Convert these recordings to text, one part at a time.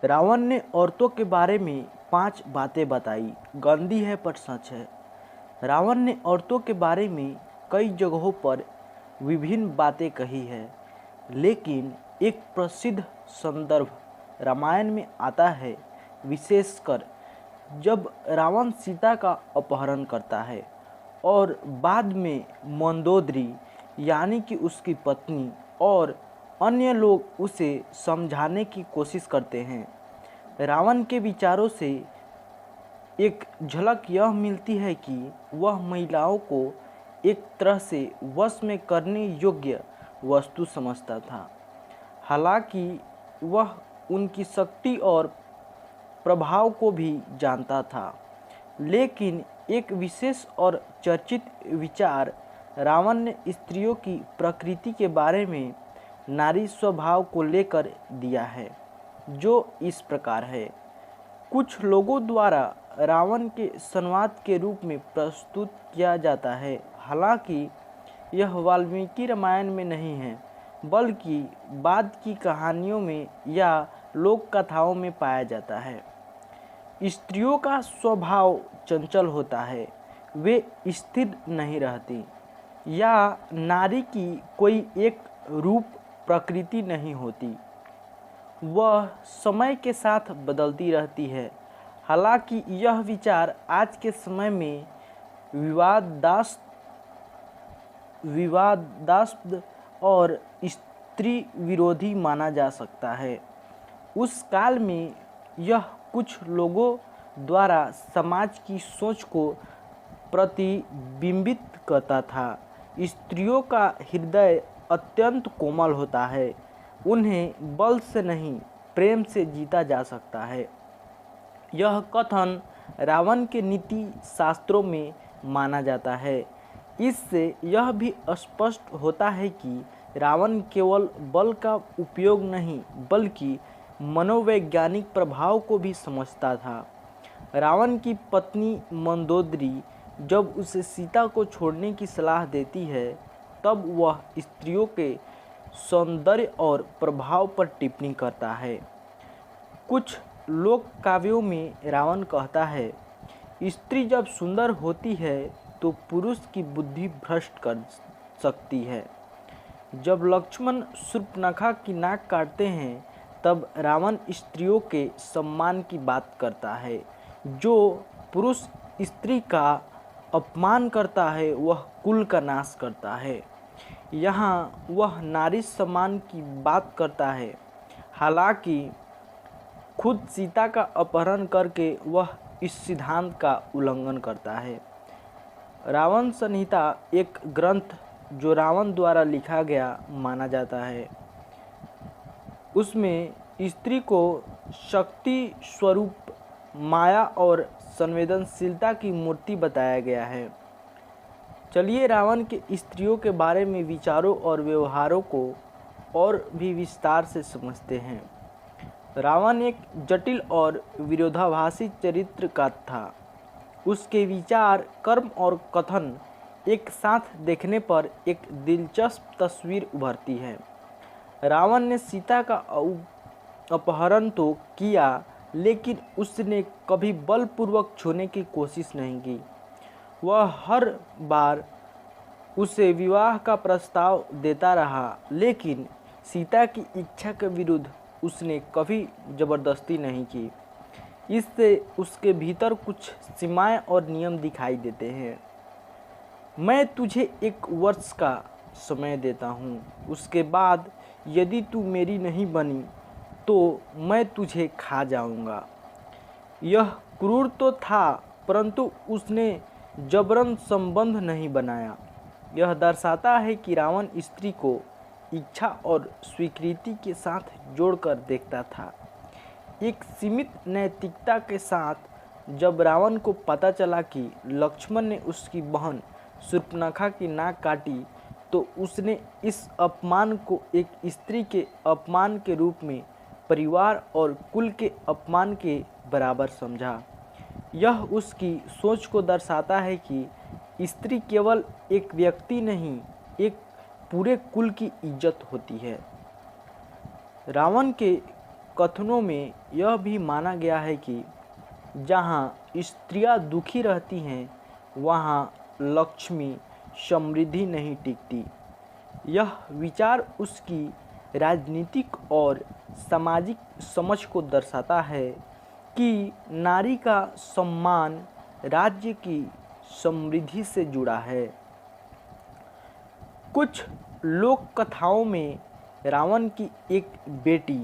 रावण ने औरतों के बारे में 5 बातें बताई, गंदी है पर सच है। रावण ने औरतों के बारे में कई जगहों पर विभिन्न बातें कही है, लेकिन एक प्रसिद्ध संदर्भ रामायण में आता है, विशेषकर जब रावण सीता का अपहरण करता है और बाद में मंदोदरी यानी कि उसकी पत्नी और अन्य लोग उसे समझाने की कोशिश करते हैं। रावण के विचारों से एक झलक यह मिलती है कि वह महिलाओं को एक तरह से वश में करने योग्य वस्तु समझता था। हालांकि वह उनकी शक्ति और प्रभाव को भी जानता था, लेकिन एक विशेष और चर्चित विचार रावण ने स्त्रियों की प्रकृति के बारे में नारी स्वभाव को लेकर दिया है, जो इस प्रकार है। कुछ लोगों द्वारा रावण के संवाद के रूप में प्रस्तुत किया जाता है, हालांकि यह वाल्मीकि रामायण में नहीं है, बल्कि बाद की कहानियों में या लोक कथाओं में पाया जाता है। स्त्रियों का स्वभाव चंचल होता है, वे स्थिर नहीं रहती, या नारी की कोई एक रूप प्रकृति नहीं होती, वह समय के साथ बदलती रहती है। हालांकि यह विचार आज के समय में विवादास्पद और स्त्री विरोधी माना जा सकता है। उस काल में यह कुछ लोगों द्वारा समाज की सोच को प्रतिबिंबित करता था। स्त्रियों का हृदय अत्यंत कोमल होता है, उन्हें बल से नहीं प्रेम से जीता जा सकता है। यह कथन रावण के नीति शास्त्रों में माना जाता है। इससे यह भी स्पष्ट होता है कि रावण केवल बल का उपयोग नहीं बल्कि मनोवैज्ञानिक प्रभाव को भी समझता था। रावण की पत्नी मंदोदरी जब उसे सीता को छोड़ने की सलाह देती है, तब वह स्त्रियों के सौंदर्य और प्रभाव पर टिप्पणी करता है। कुछ लोक काव्यों में रावण कहता है, स्त्री जब सुंदर होती है तो पुरुष की बुद्धि भ्रष्ट कर सकती है। जब लक्ष्मण शूर्पणखा की नाक काटते हैं, तब रावण स्त्रियों के सम्मान की बात करता है। जो पुरुष स्त्री का अपमान करता है वह कुल का नाश करता है। यहाँ वह नारी सम्मान की बात करता है, हालांकि खुद सीता का अपहरण करके वह इस सिद्धांत का उल्लंघन करता है। रावण संहिता एक ग्रंथ जो रावण द्वारा लिखा गया माना जाता है। उसमें स्त्री को शक्ति स्वरूप, माया और संवेदनशीलता की मूर्ति बताया गया है। चलिए रावण के स्त्रियों के बारे में विचारों और व्यवहारों को और भी विस्तार से समझते हैं। रावण एक जटिल और विरोधाभासी चरित्र का था। उसके विचार, कर्म और कथन एक साथ देखने पर एक दिलचस्प तस्वीर उभरती है। रावण ने सीता का अपहरण तो किया, लेकिन उसने कभी बलपूर्वक छूने की कोशिश नहीं की। वह हर बार उसे विवाह का प्रस्ताव देता रहा, लेकिन सीता की इच्छा के विरुद्ध उसने कभी जबरदस्ती नहीं की। इससे उसके भीतर कुछ सीमाएं और नियम दिखाई देते हैं। मैं तुझे 1 वर्ष का समय देता हूँ, उसके बाद यदि तू मेरी नहीं बनी तो मैं तुझे खा जाऊँगा। यह क्रूर तो था, परंतु उसने जबरन संबंध नहीं बनाया। यह दर्शाता है कि रावण स्त्री को इच्छा और स्वीकृति के साथ जोड़कर देखता था। एक सीमित नैतिकता के साथ जब रावण को पता चला कि लक्ष्मण ने उसकी बहन शूर्पणखा की नाक काटी, तो उसने इस अपमान को एक स्त्री के अपमान के रूप में परिवार और कुल के अपमान के बराबर समझा। यह उसकी सोच को दर्शाता है कि स्त्री केवल एक व्यक्ति नहीं, एक पूरे कुल की इज्जत होती है। रावण के कथनों में यह भी माना गया है कि जहाँ स्त्रियां दुखी रहती हैं वहाँ लक्ष्मी समृद्धि नहीं टिकती। यह विचार उसकी राजनीतिक और सामाजिक समझ को दर्शाता है कि नारी का सम्मान राज्य की समृद्धि से जुड़ा है। कुछ लोक कथाओं में रावण की एक बेटी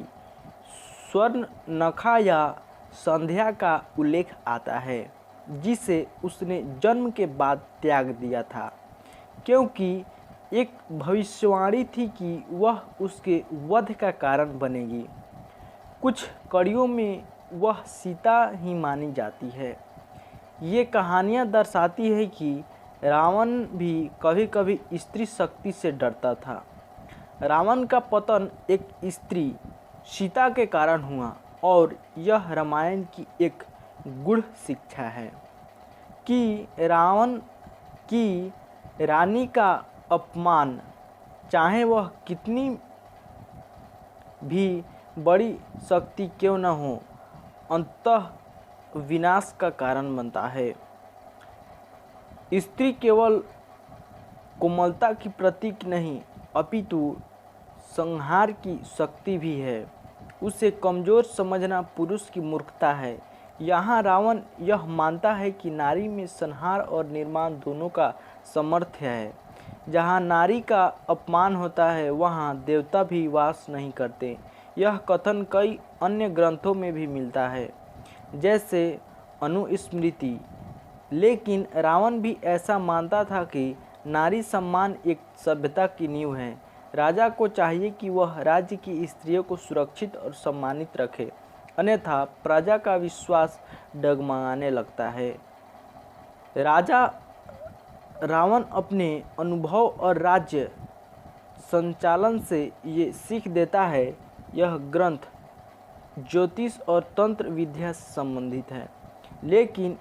स्वर्णनखा या संध्या का उल्लेख आता है, जिसे उसने जन्म के बाद त्याग दिया था क्योंकि एक भविष्यवाणी थी कि वह उसके वध का कारण बनेगी। कुछ कड़ियों में वह सीता ही मानी जाती है। ये कहानियाँ दर्शाती है कि रावण भी कभी कभी स्त्री शक्ति से डरता था। रावण का पतन एक स्त्री सीता के कारण हुआ और यह रामायण की एक गूढ़ शिक्षा है कि रावण की रानी का अपमान, चाहे वह कितनी भी बड़ी शक्ति क्यों न हो, अंततः विनाश का कारण बनता है। स्त्री केवल कोमलता की प्रतीक नहीं अपितु संहार की शक्ति भी है। उसे कमज़ोर समझना पुरुष की मूर्खता है। यहाँ रावण यह मानता है कि नारी में संहार और निर्माण दोनों का सामर्थ्य है। जहाँ नारी का अपमान होता है वहाँ देवता भी वास नहीं करते। यह कथन कई अन्य ग्रंथों में भी मिलता है, जैसे अनुस्मृति। लेकिन रावण भी ऐसा मानता था कि नारी सम्मान एक सभ्यता की नींव है। राजा को चाहिए कि वह राज्य की स्त्रियों को सुरक्षित और सम्मानित रखे, अन्यथा प्रजा का विश्वास डगमगाने लगता है। रावण अपने अनुभव और राज्य संचालन से ये सीख देता है। यह ग्रंथ ज्योतिष और तंत्र विद्या से संबंधित है, लेकिन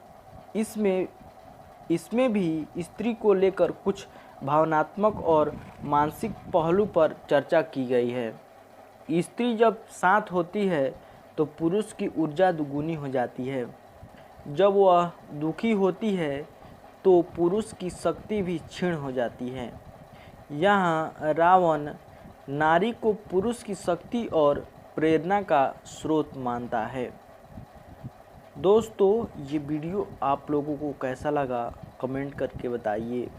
इसमें भी स्त्री को लेकर कुछ भावनात्मक और मानसिक पहलू पर चर्चा की गई है। स्त्री जब साथ होती है तो पुरुष की ऊर्जा दुगुनी हो जाती है। जब वह दुखी होती है तो पुरुष की शक्ति भी क्षीण हो जाती है। यहाँ रावण नारी को पुरुष की शक्ति और प्रेरणा का स्रोत मानता है। दोस्तों, ये वीडियो आप लोगों को कैसा लगा कमेंट करके बताइए।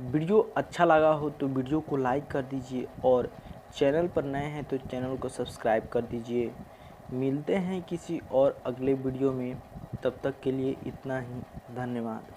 वीडियो अच्छा लगा हो तो वीडियो को लाइक कर दीजिए और चैनल पर नए हैं तो चैनल को सब्सक्राइब कर दीजिए। मिलते हैं किसी और अगले वीडियो में, तब तक के लिए इतना ही। धन्यवाद।